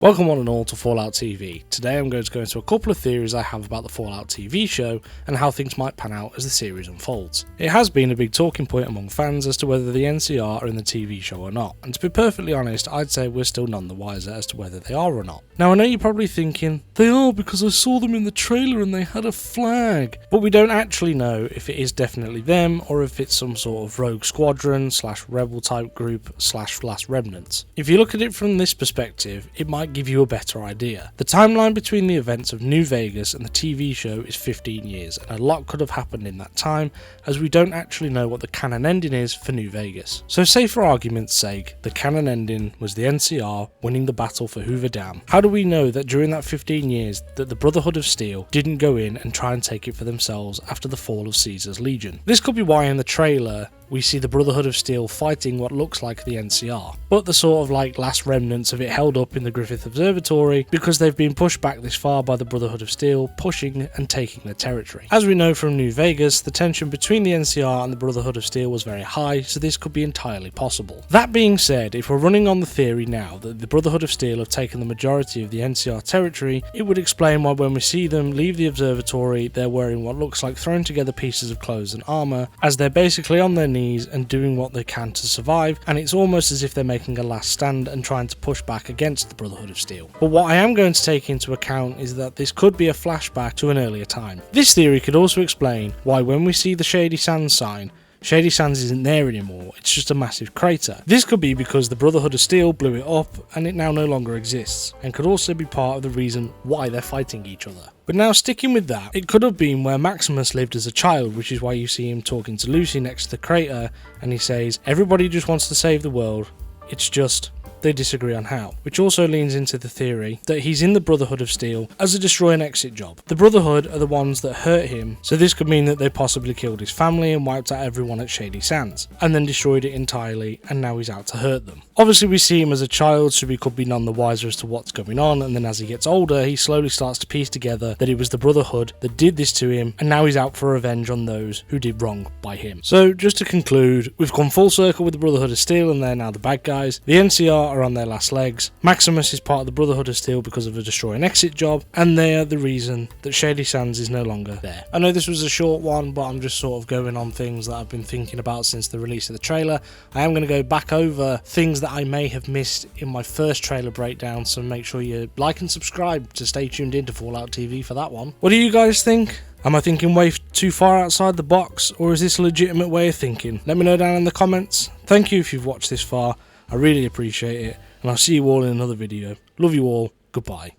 Welcome one and all to Fallout TV. Today I'm going to go into a couple of theories I have about the Fallout TV show and how things might pan out as the series unfolds. It has been a big talking point among fans as to whether the NCR are in the TV show or not, and to be perfectly honest, I'd say we're still none the wiser as to whether they are or not. Now I know you're probably thinking, they are because I saw them in the trailer and they had a flag, but we don't actually know if it is definitely them or if it's some sort of rogue squadron / rebel type group / last remnants. If you look at it from this perspective, it might give you a better idea. The timeline between the events of New Vegas and the TV show is 15 years, and a lot could have happened in that time, as we don't actually know what the canon ending is for New Vegas. So say for argument's sake, the canon ending was the NCR winning the battle for Hoover Dam. How do we know that during that 15 years that the Brotherhood of Steel didn't go in and try and take it for themselves after the fall of Caesar's Legion? This could be why in the trailer we see the Brotherhood of Steel fighting what looks like the NCR, but the sort of like last remnants of it held up in the Griffith Observatory because they've been pushed back this far by the Brotherhood of Steel pushing and taking their territory. As we know from New Vegas, the tension between the NCR and the Brotherhood of Steel was very high, so this could be entirely possible. That being said, if we're running on the theory now that the Brotherhood of Steel have taken the majority of the NCR territory, it would explain why when we see them leave the observatory, they're wearing what looks like thrown together pieces of clothes and armour, as they're basically on their knees and doing what they can to survive, and it's almost as if they're making a last stand and trying to push back against the Brotherhood of Steel. But what I am going to take into account is that this could be a flashback to an earlier time. This theory could also explain why when we see the Shady Sands sign, Shady Sands isn't there anymore, it's just a massive crater. This could be because the Brotherhood of Steel blew it up and it now no longer exists, and could also be part of the reason why they're fighting each other. But now sticking with that, it could have been where Maximus lived as a child, which is why you see him talking to Lucy next to the crater and he says, everybody just wants to save the world, it's just they disagree on how, which also leans into the theory that he's in the Brotherhood of Steel as a destroy and exit job. The Brotherhood are the ones that hurt him, so this could mean that they possibly killed his family and wiped out everyone at Shady Sands, and then destroyed it entirely, and now he's out to hurt them. Obviously we see him as a child, so we could be none the wiser as to what's going on, and then as he gets older, he slowly starts to piece together that it was the Brotherhood that did this to him, and now he's out for revenge on those who did wrong by him. So just to conclude, we've come full circle with the Brotherhood of Steel, and they're now the bad guys. The NCR are on their last legs. Maximus is part of the Brotherhood of Steel because of a destroy and exit job, and they are the reason that Shady Sands is no longer there. I know this was a short one, but I'm just sort of going on things that I've been thinking about since the release of the trailer. I am going to go back over things that I may have missed in my first trailer breakdown, so make sure you like and subscribe to stay tuned into Fallout TV for that one. What do you guys think? Am I thinking way too far outside the box, or is this a legitimate way of thinking? Let me know down in the comments. Thank you if you've watched this far, I really appreciate it, and I'll see you all in another video. Love you all, goodbye.